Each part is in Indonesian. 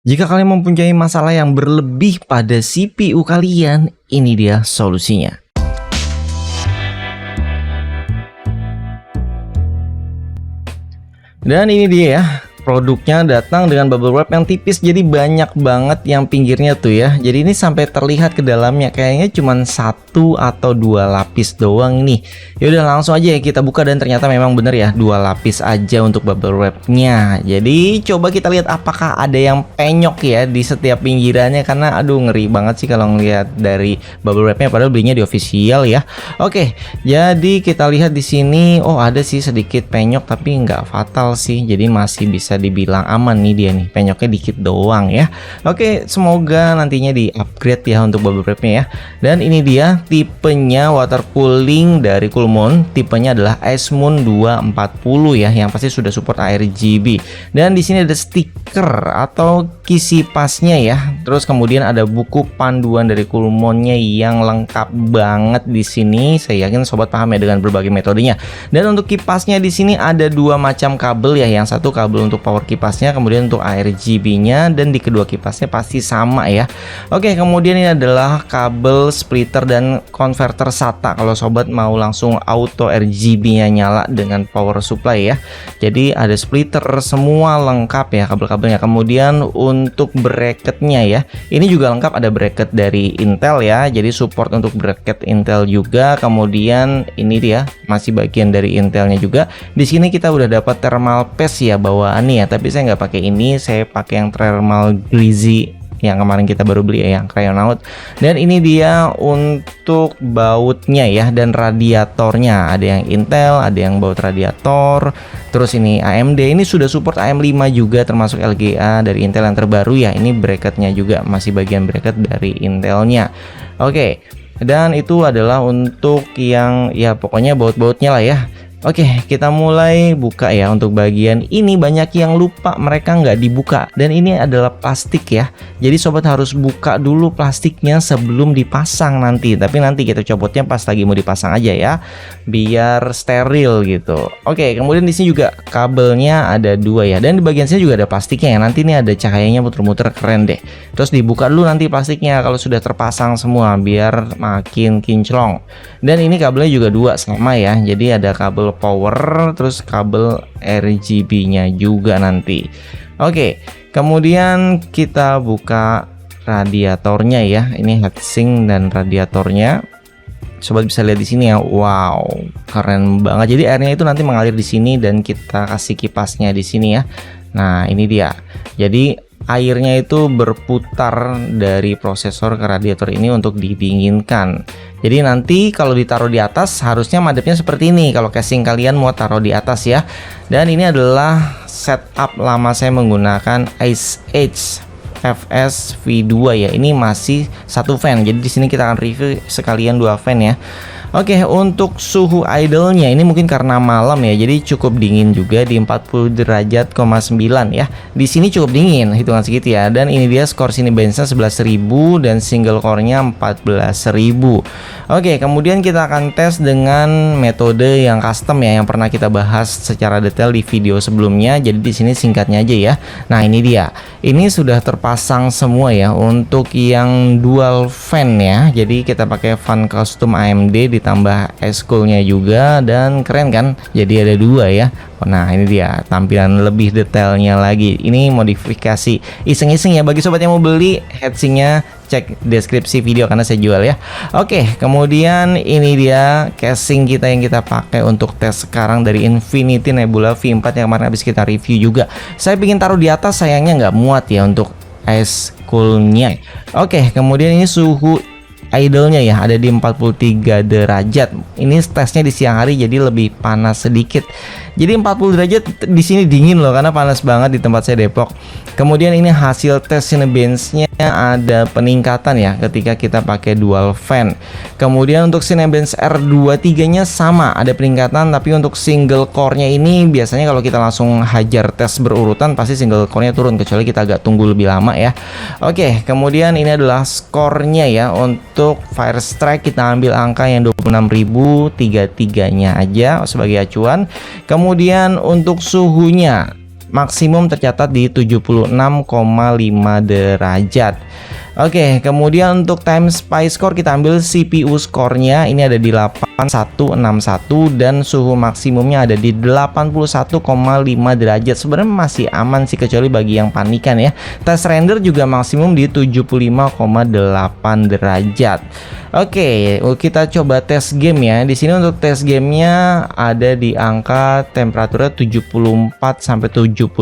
Jika kalian mempunyai masalah yang berlebih pada CPU kalian, ini dia solusinya. Dan ini dia ya, produknya datang dengan bubble wrap yang tipis, jadi banyak banget yang pinggirnya tuh ya. Jadi ini sampai terlihat ke dalamnya, kayaknya cuma 1 atau 2 lapis doang nih. Yaudah langsung aja ya kita buka, dan ternyata memang bener ya 2 lapis aja untuk bubble wrapnya. Jadi coba kita lihat apakah ada yang penyok ya di setiap pinggirannya, karena aduh ngeri banget sih kalau ngelihat dari bubble wrapnya, padahal belinya di official ya. Oke, jadi kita lihat di sini, oh ada sih sedikit penyok tapi nggak fatal sih, jadi masih bisa dibilang aman nih dia nih, penyoknya dikit doang ya. Oke, semoga nantinya di upgrade ya untuk bubble wrapnya ya. Dan ini dia tipenya water cooling dari Coolmoon, tipenya adalah Icemoon 240 ya, yang pasti sudah support ARGB. Dan di sini ada stiker atau kisi pasnya ya. Terus kemudian ada buku panduan dari Coolmoonnya yang lengkap banget di sini. Saya yakin sobat paham ya dengan berbagai metodenya. Dan untuk kipasnya di sini ada 2 macam kabel ya. Yang satu kabel untuk power kipasnya, kemudian untuk RGB-nya, dan di kedua kipasnya pasti sama ya. Oke, kemudian ini adalah kabel splitter dan konverter SATA kalau sobat mau langsung auto RGB-nya nyala dengan power supply ya. Jadi ada splitter semua lengkap ya kabel-kabelnya. Kemudian untuk bracketnya ya, ini juga lengkap, ada bracket dari Intel ya, jadi support untuk bracket Intel juga. Kemudian ini dia masih bagian dari Intelnya juga. Di sini kita udah dapat thermal paste ya bawaannya ya, tapi saya nggak pakai ini, saya pakai yang thermal greasy yang kemarin kita baru beli ya, yang Cryonaut. Dan ini dia untuk bautnya ya, dan radiatornya ada yang Intel, ada yang baut radiator. Terus ini AMD, ini sudah support AM5 juga, termasuk LGA dari Intel yang terbaru ya. Ini bracketnya juga masih bagian bracket dari Intelnya. Oke, dan itu adalah untuk yang ya pokoknya baut-bautnya lah ya. Oke, kita mulai buka ya. Untuk bagian ini banyak yang lupa, mereka nggak dibuka, dan ini adalah plastik ya. Jadi sobat harus buka dulu plastiknya sebelum dipasang nanti. Tapi nanti kita copotnya pas lagi mau dipasang aja ya, biar steril gitu. Oke, kemudian di sini juga kabelnya ada 2 ya, dan di bagian sini juga ada plastiknya ya. Nanti ini ada cahayanya muter-muter, keren deh. Terus dibuka dulu nanti plastiknya kalau sudah terpasang semua, biar makin kinclong. Dan ini kabelnya juga 2 sama ya. Jadi ada kabel power, terus kabel RGB-nya juga nanti. Oke, kemudian kita buka radiatornya ya. Ini heatsink dan radiatornya. Sobat bisa lihat di sini ya. Wow, keren banget. Jadi airnya itu nanti mengalir di sini, dan kita kasih kipasnya di sini ya. Nah, ini dia. Jadi airnya itu berputar dari prosesor ke radiator ini untuk didinginkan. Jadi nanti kalau ditaruh di atas harusnya madepnya seperti ini kalau casing kalian mau taruh di atas ya. Dan ini adalah setup lama saya menggunakan Ice Edge FS V2 ya. Ini masih 1 fan. Jadi di sini kita akan review sekalian 2 fan ya. Oke, untuk suhu idle-nya ini mungkin karena malam ya, jadi cukup dingin juga di 40 derajat, 9 ya. Di sini cukup dingin, hitungan segitu ya. Dan ini dia skor Cinebench-nya 11.000 dan single core-nya 14.000. Oke, kemudian kita akan tes dengan metode yang custom ya, yang pernah kita bahas secara detail di video sebelumnya. Jadi di sini singkatnya aja ya. Nah, ini dia. Ini sudah terpasang semua ya untuk yang dual fan ya. Jadi kita pakai fan custom AMD ditambah S-Cool-nya juga, dan keren kan? Jadi ada 2 ya. Nah, ini dia tampilan lebih detailnya lagi. Ini modifikasi iseng-iseng ya bagi sobat yang mau beli heatsinknya, cek deskripsi video karena saya jual ya. Oke, kemudian ini dia casing kita yang kita pakai untuk tes sekarang dari Infinity Nebula V4 yang kemarin habis kita review juga. Saya ingin taruh di atas, sayangnya nggak muat ya untuk S-Cool-nya. Oke, kemudian ini suhu idle-nya ya ada di 43 derajat. Ini tesnya di siang hari jadi lebih panas sedikit. Jadi 40 derajat di sini dingin loh, karena panas banget di tempat saya Depok. Kemudian ini hasil tes Cinebench-nya ada peningkatan ya ketika kita pakai dual fan. Kemudian untuk Cinebench R23-nya sama, ada peningkatan, tapi untuk single core-nya ini biasanya kalau kita langsung hajar tes berurutan pasti single core-nya turun, kecuali kita agak tunggu lebih lama ya. Oke, kemudian ini adalah skornya ya. Untuk Firestrike kita ambil angka yang 26.000, 33-nya aja sebagai acuan. Kemudian untuk suhunya maksimum tercatat di 76,5 derajat. Oke, kemudian untuk time SPY score kita ambil CPU score-nya, ini ada di 8161 dan suhu maksimumnya ada di 81,5 derajat. Sebenarnya masih aman sih, kecuali bagi yang panikan ya. Tes render juga maksimum di 75,8 derajat. Oke, kita coba tes game ya. Di sini untuk tes gamenya ada di angka temperaturnya 74 sampai 75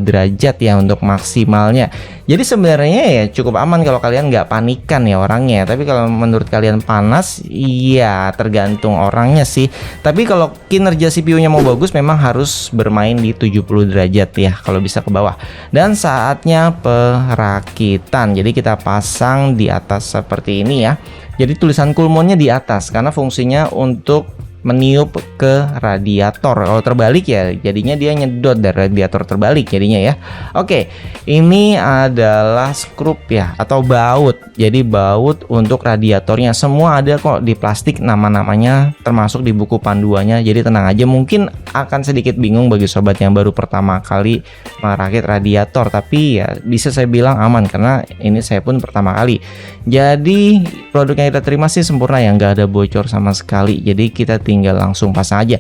derajat ya untuk maksimalnya. Jadi sebenarnya ya cukup aman kalau kalian nggak panikan ya orangnya. Tapi kalau menurut kalian panas, iya tergantung orangnya sih. Tapi kalau kinerja CPU-nya mau bagus, memang harus bermain di 70 derajat ya, kalau bisa ke bawah. Dan saatnya perakitan. Jadi kita pasang di atas seperti ini ya. Jadi tulisan coolmont-nya di atas karena fungsinya untuk meniup ke radiator. Kalau terbalik ya jadinya dia nyedot dari radiator terbalik jadinya ya. Oke, ini adalah skrup ya atau baut. Jadi baut untuk radiatornya semua ada kok di plastik, nama-namanya termasuk di buku panduannya. Jadi tenang aja, mungkin akan sedikit bingung bagi sobat yang baru pertama kali merakit radiator, tapi ya bisa saya bilang aman karena ini saya pun pertama kali. Jadi produk yang kita terima sih sempurna ya, nggak ada bocor sama sekali. Jadi kita tinggal langsung pasang aja.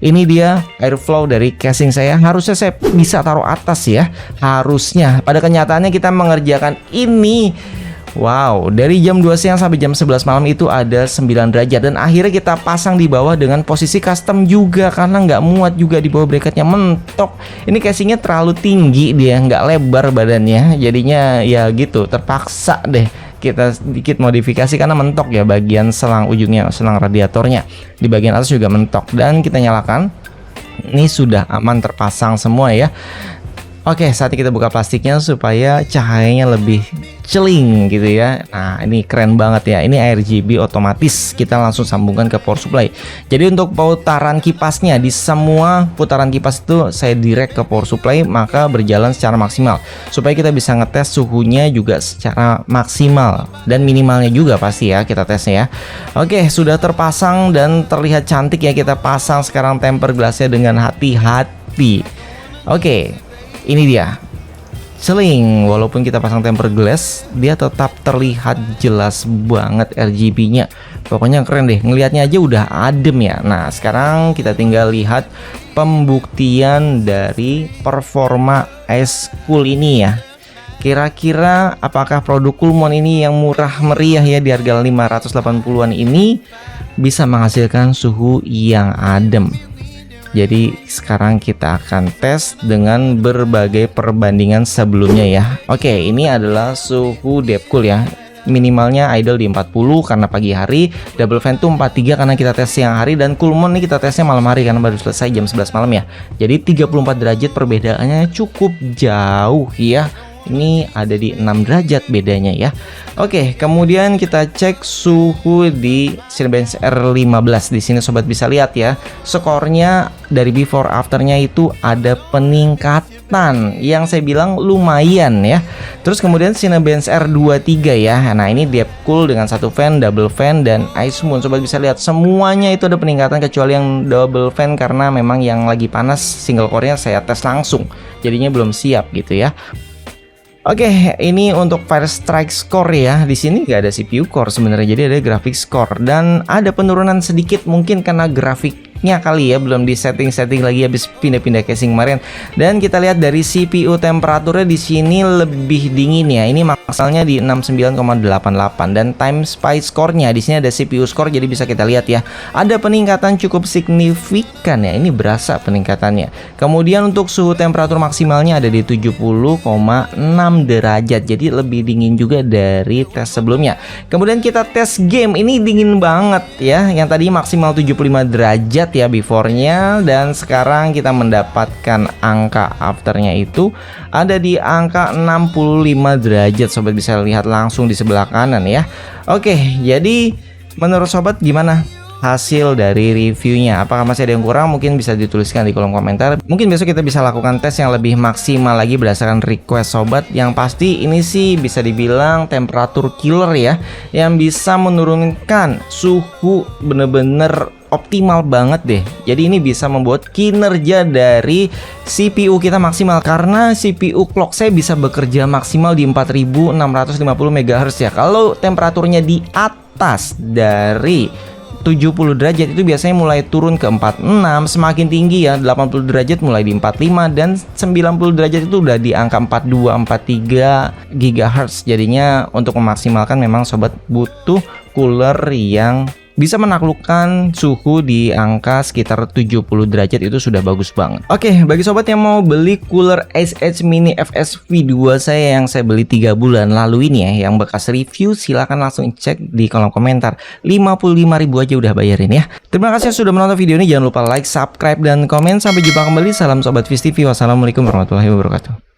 Ini dia airflow dari casing saya. Harusnya saya bisa taruh atas ya, harusnya. Pada kenyataannya kita mengerjakan ini, wow, dari jam 2 siang sampai jam 11 malam itu ada 9 derajat. Dan akhirnya kita pasang di bawah dengan posisi custom juga, karena nggak muat juga di bawah bracketnya, mentok. Ini casingnya terlalu tinggi, dia nggak lebar badannya, jadinya ya gitu, terpaksa deh kita sedikit modifikasi karena mentok ya bagian selang ujungnya, selang radiatornya di bagian atas juga mentok. Dan kita nyalakan, ini sudah aman terpasang semua ya. Oke, saatnya kita buka plastiknya supaya cahayanya lebih celing gitu ya. Nah, ini keren banget ya. Ini RGB otomatis. Kita langsung sambungkan ke power supply. Jadi untuk putaran kipasnya, di semua putaran kipas itu saya direct ke power supply, maka berjalan secara maksimal. Supaya kita bisa ngetes suhunya juga secara maksimal dan minimalnya juga pasti ya kita tesnya ya. Oke, sudah terpasang dan terlihat cantik ya. Kita pasang sekarang tempered glassnya dengan hati-hati. Oke. Ini dia celing, walaupun kita pasang tempered glass dia tetap terlihat jelas banget RGB-nya. Pokoknya keren deh, ngelihatnya aja udah adem ya. Nah sekarang kita tinggal lihat pembuktian dari performa Ice Cool ini ya. Kira-kira apakah produk Coolmont ini yang murah meriah ya di harga 580-an ini bisa menghasilkan suhu yang adem. Jadi sekarang kita akan tes dengan berbagai perbandingan sebelumnya ya. Oke, ini adalah suhu deep cool ya. Minimalnya idle di 40 karena pagi hari, double fan tuh 43 karena kita tes siang hari, dan Coolmont ini kita tesnya malam hari karena baru selesai jam 11 malam ya. Jadi 34 derajat perbedaannya cukup jauh ya. Ini ada di 6 derajat bedanya ya. Oke, kemudian kita cek suhu di Cinebench R15. Di sini sobat bisa lihat ya, skornya dari before afternya itu ada peningkatan yang saya bilang lumayan ya. Terus kemudian Cinebench R23 ya. Nah, ini deep cool dengan satu fan, double fan, dan ice moon. Sobat bisa lihat semuanya itu ada peningkatan kecuali yang double fan karena memang yang lagi panas single core-nya saya tes langsung. Jadinya belum siap gitu ya. Oke, ini untuk Fire Strike Score ya. Di sini nggak ada CPU core sebenarnya, jadi ada graphic score dan ada penurunan sedikit mungkin karena grafiknya kali ya belum di setting lagi habis pindah-pindah casing kemarin. Dan kita lihat dari CPU temperaturnya di sini lebih dingin ya. Ini maksimalnya di 69,88 dan time SPY score-nya di sini ada CPU score, jadi bisa kita lihat ya. Ada peningkatan cukup signifikan ya. Ini berasa peningkatannya. Kemudian untuk suhu temperatur maksimalnya ada di 70,6 derajat, jadi lebih dingin juga dari tes sebelumnya. Kemudian kita tes game, ini dingin banget ya. Yang tadi maksimal 75 derajat ya before-nya, dan sekarang kita mendapatkan angka afternya itu ada di angka 65 derajat. Sobat bisa lihat langsung di sebelah kanan ya. Oke, jadi menurut sobat gimana hasil dari reviewnya? Apakah masih ada yang kurang? Mungkin bisa dituliskan di kolom komentar. Mungkin besok kita bisa lakukan tes yang lebih maksimal lagi berdasarkan request sobat. Yang pasti ini sih bisa dibilang temperatur killer ya, yang bisa menurunkan suhu bener-bener optimal banget deh. Jadi ini bisa membuat kinerja dari CPU kita maksimal, karena CPU clock saya bisa bekerja maksimal di 4650 MHz ya. Kalau temperaturnya di atas dari 70 derajat itu biasanya mulai turun ke 46, semakin tinggi ya 80 derajat mulai di 45, dan 90 derajat itu udah di angka 42 43 GHz. Jadinya untuk memaksimalkan memang sobat butuh cooler yang bisa menaklukkan suhu di angka sekitar 70 derajat, itu sudah bagus banget. Oke, bagi sobat yang mau beli cooler SH Mini FSV2 saya yang saya beli 3 bulan lalu ini ya, yang bekas review, silahkan langsung cek di kolom komentar. 55.000 aja udah bayarin ya. Terima kasih sudah menonton video ini, jangan lupa like, subscribe, dan komen. Sampai jumpa kembali. Salam sobat Viz TV. Wassalamualaikum warahmatullahi wabarakatuh.